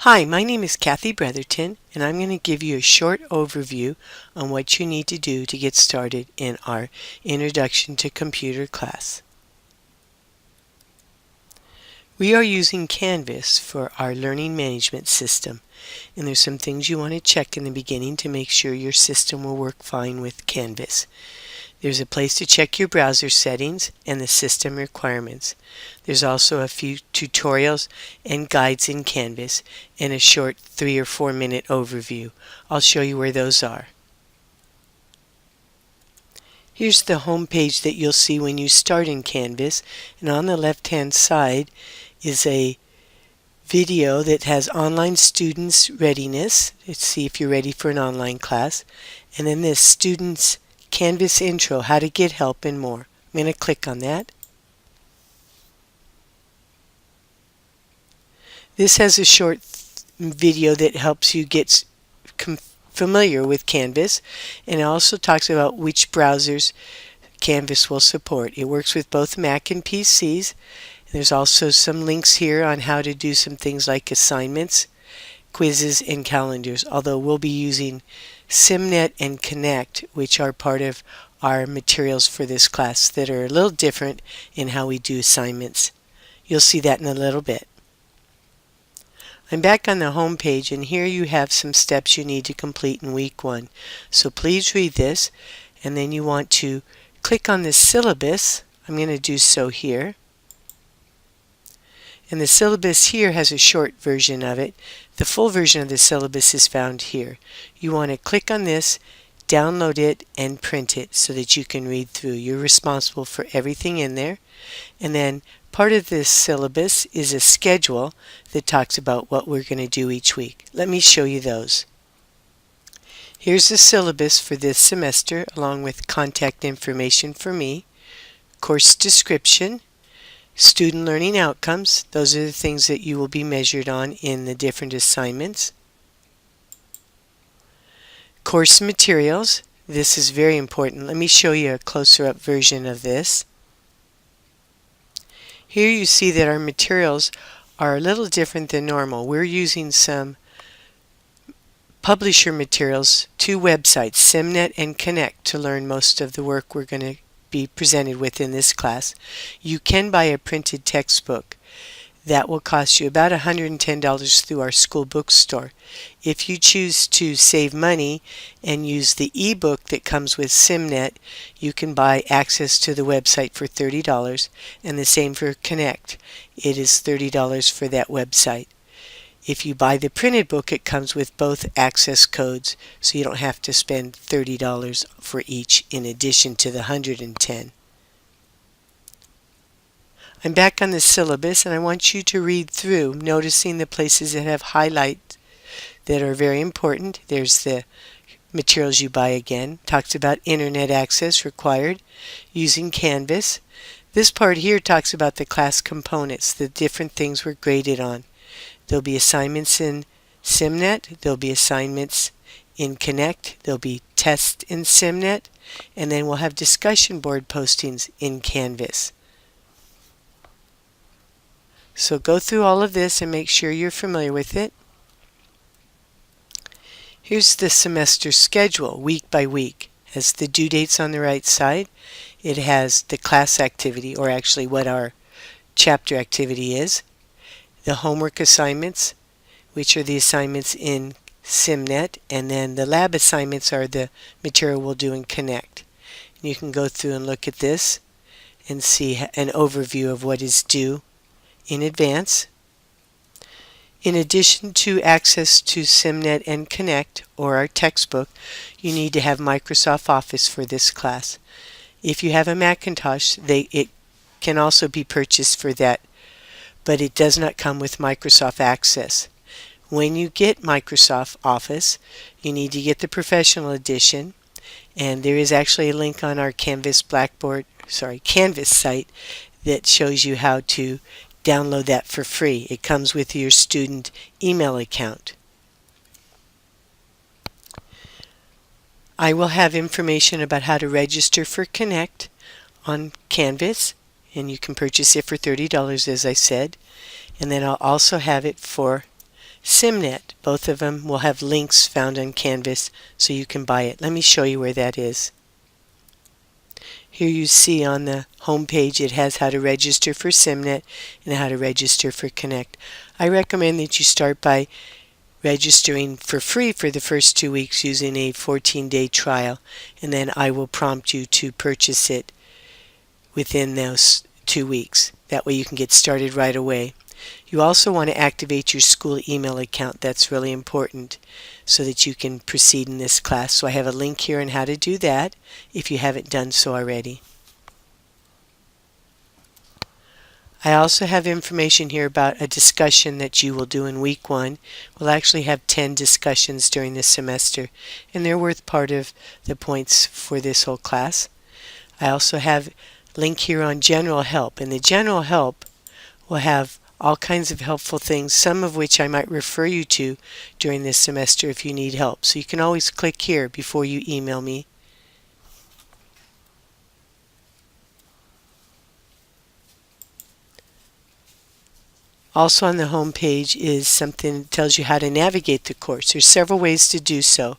Hi, my name is Kathy Bretherton, and I'm going to give you a short overview on what you need to do to get started in our Introduction to Computer class. We are using Canvas for our learning management system, and there's some things you want to check in the beginning to make sure your system will work fine with Canvas. There's a place to check your browser settings and the system requirements. There's also a few tutorials and guides in Canvas and a short 3 or 4 minute overview. I'll show you where those are. Here's the home page that you'll see when you start in Canvas, and on the left hand side is a video that has online students readiness. Let's see if you're ready for an online class. And then this students Canvas intro, how to get help and more. I'm going to click on that. This has a short video that helps you get familiar with Canvas, and it also talks about which browsers Canvas will support. It works with both Mac and PCs. There's also some links here on how to do some things like assignments, quizzes, and calendars, although we'll be using SimNet and Connect, which are part of our materials for this class that are a little different in how we do assignments. You'll see that in a little bit. I'm back on the home page, and here you have some steps you need to complete in week 1. So please read this, and then you want to click on the syllabus. I'm going to do so here. And the syllabus here has a short version of it. The full version of the syllabus is found here. You want to click on this, download it, and print it so that you can read through. You're responsible for everything in there. And then part of this syllabus is a schedule that talks about what we're going to do each week. Let me show you those. Here's the syllabus for this semester, along with contact information for me, course description, student learning outcomes. Those are the things that you will be measured on in the different assignments. Course materials. This is very important. Let me show you a closer up version of this. Here you see that our materials are a little different than normal. We're using some publisher materials, 2 websites, SimNet and Connect, to learn most of the work we're going to be presented with in this class. You can buy a printed textbook. That will cost you about $110 through our school bookstore. If you choose to save money and use the ebook that comes with SimNet, you can buy access to the website for $30, and the same for Connect. It is $30 for that website. If you buy the printed book, it comes with both access codes, so you don't have to spend $30 for each in addition to the $110. I'm back on the syllabus, and I want you to read through, noticing the places that have highlights that are very important. There's the materials you buy again. Talks about internet access required, using Canvas. This part here talks about the class components, the different things we're graded on. There'll be assignments in SimNet, there'll be assignments in Connect, there'll be tests in SimNet, and then we'll have discussion board postings in Canvas. So go through all of this and make sure you're familiar with it. Here's the semester schedule, week by week. It has the due dates on the right side. It has the class activity, or actually what our chapter activity is. The homework assignments, which are the assignments in SimNet, and then the lab assignments are the material we'll do in Connect. And you can go through and look at this and see an overview of what is due in advance. In addition to access to SimNet and Connect, or our textbook, you need to have Microsoft Office for this class. If you have a Macintosh, it can also be purchased for that, but it does not come with Microsoft Access. When you get Microsoft Office, you need to get the Professional Edition, and there is actually a link on our Canvas site that shows you how to download that for free. It comes with your student email account. I will have information about how to register for Connect on Canvas, and you can purchase it for $30, as I said. And then I'll also have it for SimNet. Both of them will have links found on Canvas so you can buy it. Let me show you where that is. Here you see on the home page it has how to register for SimNet and how to register for Connect. I recommend that you start by registering for free for the first 2 weeks using a 14-day trial, and then I will prompt you to purchase it within those 2 weeks. That way you can get started right away. You also want to activate your school email account. That's really important so that you can proceed in this class. So I have a link here on how to do that if you haven't done so already. I also have information here about a discussion that you will do in week 1. We'll actually have 10 discussions during this semester, and they're worth part of the points for this whole class. I also have a link here on general help, and the general help will have all kinds of helpful things, some of which I might refer you to during this semester if you need help. So you can always click here before you email me. Also on the home page is something that tells you how to navigate the course. There's several ways to do so.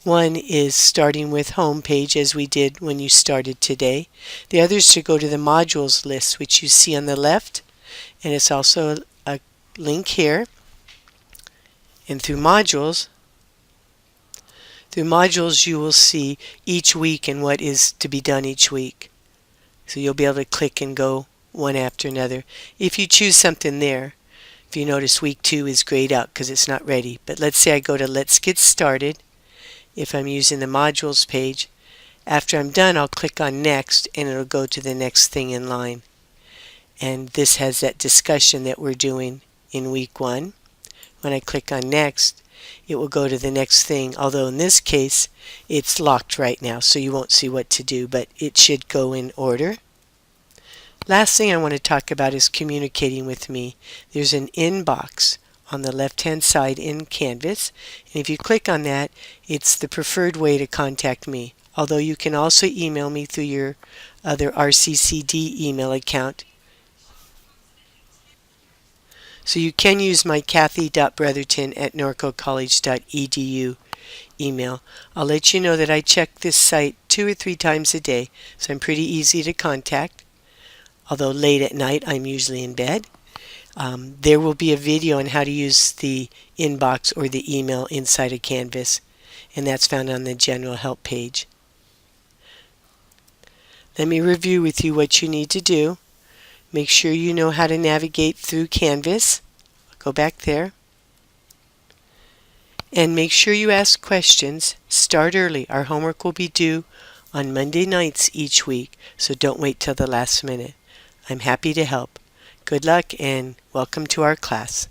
One is starting with home page as we did when you started today. The other is to go to the modules list, which you see on the left, and it's also a link here. And through modules you will see each week and what is to be done each week. So you'll be able to click and go one after another. If you choose something there, if you notice week 2 is grayed out because it's not ready. But let's say I go to Let's Get Started. If I'm using the modules page, after I'm done I'll click on Next and it'll go to the next thing in line. And this has that discussion that we're doing in week 1. When I click on Next, it will go to the next thing, although in this case it's locked right now so you won't see what to do, but it should go in order. Last thing I want to talk about is communicating with me. There's an inbox on the left hand side in Canvas, and if you click on that, it's the preferred way to contact me, although you can also email me through your other RCCD email account. So you can use my kathy.brotherton@norcollege.edu email. I'll let you know that I check this site 2 or 3 times a day, so I'm pretty easy to contact. Although late at night I'm usually in bed. There will be a video on how to use the inbox or the email inside of Canvas, and that's found on the general help page. Let me review with you what you need to do. Make sure you know how to navigate through Canvas. Go back there. And make sure you ask questions. Start early. Our homework will be due on Monday nights each week, so don't wait till the last minute. I'm happy to help. Good luck and welcome to our class.